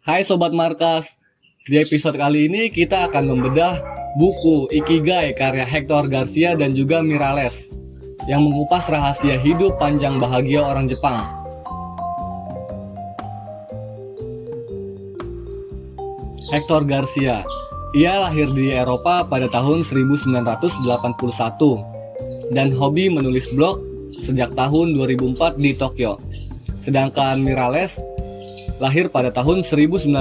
Hai Sobat Markas, di episode kali ini kita akan membedah buku Ikigai karya Hector Garcia dan juga Miralles yang mengupas rahasia hidup panjang bahagia orang Jepang. Hector Garcia, ia lahir di Eropa pada tahun 1981 dan hobi menulis blog sejak tahun 2004 di Tokyo. Sedangkan Miralles lahir pada tahun 1968.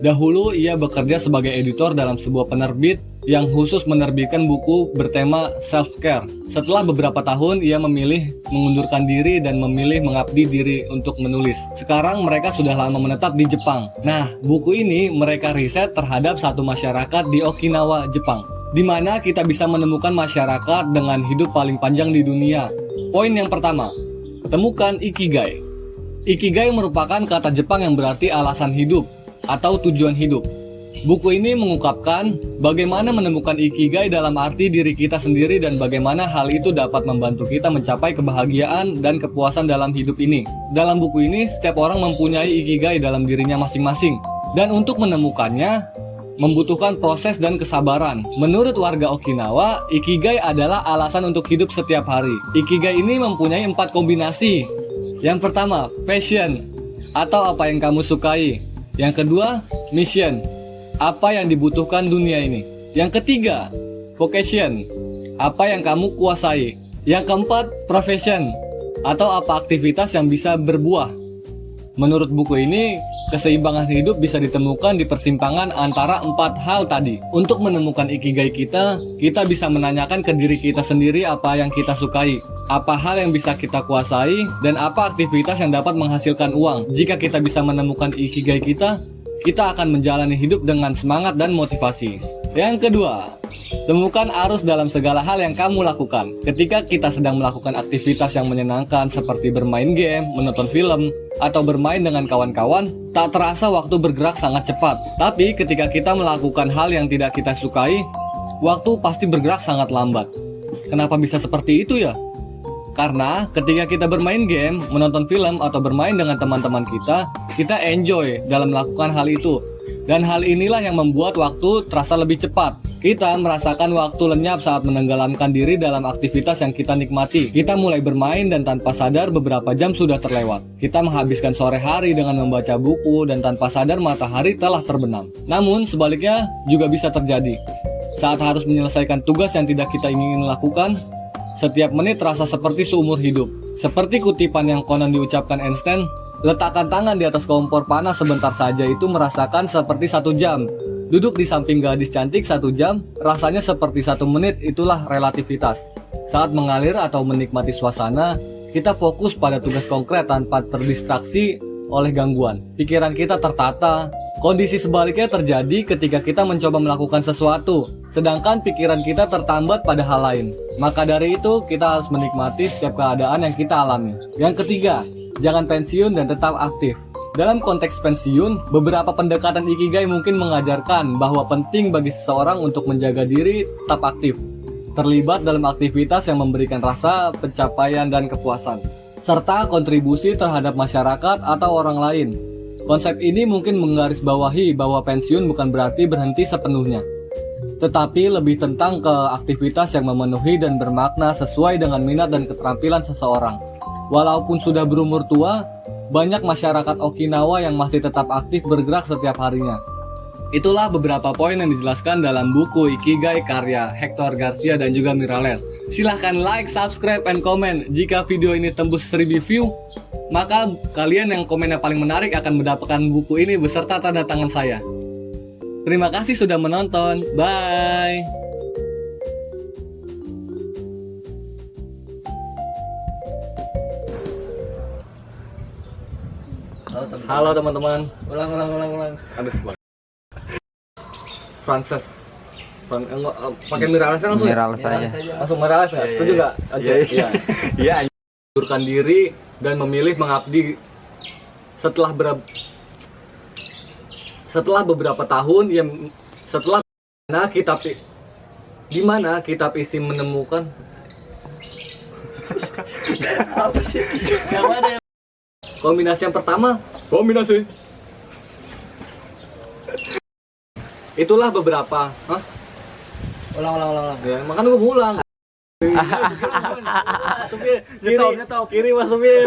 Dahulu ia bekerja sebagai editor dalam sebuah penerbit yang khusus menerbitkan buku bertema self-care. Setelah beberapa tahun, ia memilih mengundurkan diri dan memilih mengabdi diri untuk menulis. Sekarang mereka sudah lama menetap di Jepang. Nah, buku ini mereka riset terhadap satu masyarakat di Okinawa, Jepang, di mana kita bisa menemukan masyarakat dengan hidup paling panjang di dunia. Poin yang pertama, temukan Ikigai. Ikigai merupakan kata Jepang yang berarti alasan hidup atau tujuan hidup. Buku ini mengungkapkan bagaimana menemukan Ikigai dalam arti diri kita sendiri dan bagaimana hal itu dapat membantu kita mencapai kebahagiaan dan kepuasan dalam hidup ini. Dalam buku ini, setiap orang mempunyai Ikigai dalam dirinya masing-masing. Dan untuk menemukannya, membutuhkan proses dan kesabaran. Menurut warga Okinawa, Ikigai adalah alasan untuk hidup setiap hari. Ikigai ini mempunyai 4 kombinasi. Yang pertama, passion atau apa yang kamu sukai. Yang kedua, mission, apa yang dibutuhkan dunia ini. Yang ketiga, vocation, apa yang kamu kuasai. Yang keempat, profession, atau apa aktivitas yang bisa berbuah. Menurut buku ini, keseimbangan hidup bisa ditemukan di persimpangan antara 4 hal tadi. Untuk menemukan Ikigai kita bisa menanyakan ke diri kita sendiri apa yang kita sukai, apa hal yang bisa kita kuasai, dan apa aktivitas yang dapat menghasilkan uang. Jika kita bisa menemukan Ikigai kita akan menjalani hidup dengan semangat dan motivasi. Yang kedua, temukan arus dalam segala hal yang kamu lakukan. Ketika kita sedang melakukan aktivitas yang menyenangkan seperti bermain game, menonton film, atau bermain dengan kawan-kawan, tak terasa waktu bergerak sangat cepat. Tapi ketika kita melakukan hal yang tidak kita sukai, waktu pasti bergerak sangat lambat. Kenapa bisa seperti itu ya? Karena ketika kita bermain game, menonton film, atau bermain dengan teman-teman kita enjoy dalam melakukan hal itu. Dan hal inilah yang membuat waktu terasa lebih cepat. Kita merasakan waktu lenyap saat menenggelamkan diri dalam aktivitas yang kita nikmati. Kita mulai bermain dan tanpa sadar beberapa jam sudah terlewat. Kita menghabiskan sore hari dengan membaca buku dan tanpa sadar matahari telah terbenam. Namun sebaliknya juga bisa terjadi. Saat harus menyelesaikan tugas yang tidak kita ingin lakukan, setiap menit terasa seperti seumur hidup. Seperti kutipan yang konon diucapkan Einstein, letakkan tangan di atas kompor panas sebentar saja itu merasakan seperti 1 jam. Duduk di samping gadis cantik 1 jam, rasanya seperti 1 menit, itulah relativitas. Saat mengalir atau menikmati suasana, kita fokus pada tugas konkret tanpa terdistraksi oleh gangguan. Pikiran kita tertata. Kondisi sebaliknya terjadi ketika kita mencoba melakukan sesuatu, sedangkan pikiran kita tertambat pada hal lain. Maka dari itu, kita harus menikmati setiap keadaan yang kita alami. Yang ketiga, jangan pensiun dan tetap aktif. Dalam konteks pensiun, beberapa pendekatan Ikigai mungkin mengajarkan bahwa penting bagi seseorang untuk menjaga diri tetap aktif, terlibat dalam aktivitas yang memberikan rasa pencapaian dan kepuasan, serta kontribusi terhadap masyarakat atau orang lain. Konsep ini mungkin menggarisbawahi bahwa pensiun bukan berarti berhenti sepenuhnya, tetapi lebih tentang ke aktivitas yang memenuhi dan bermakna sesuai dengan minat dan keterampilan seseorang. Walaupun sudah berumur tua, banyak masyarakat Okinawa yang masih tetap aktif bergerak setiap harinya. Itulah beberapa poin yang dijelaskan dalam buku Ikigai karya Hector Garcia dan juga Miralles. Silahkan like, subscribe, and komen. Jika video ini tembus 1000 view, maka kalian yang komen yang paling menarik akan mendapatkan buku ini beserta tanda tangan saya. Terima kasih sudah menonton. Bye. Halo teman-teman. Ulang. Aduh, Frances. Pakai Miralles langsung. Miralles aja. Langsung Miralles nggak? Setuju nggak? Iya. Iya. Mengundurkan diri dan memilih mengabdi setelah beberapa tahun di mana kitab isi menemukan Apa sih? Yang mana ya? kombinasi yang pertama Itulah beberapa. Hah? Ulang. Ya, makanya gue pulang. Supir, Nyetop. kiri mas supir.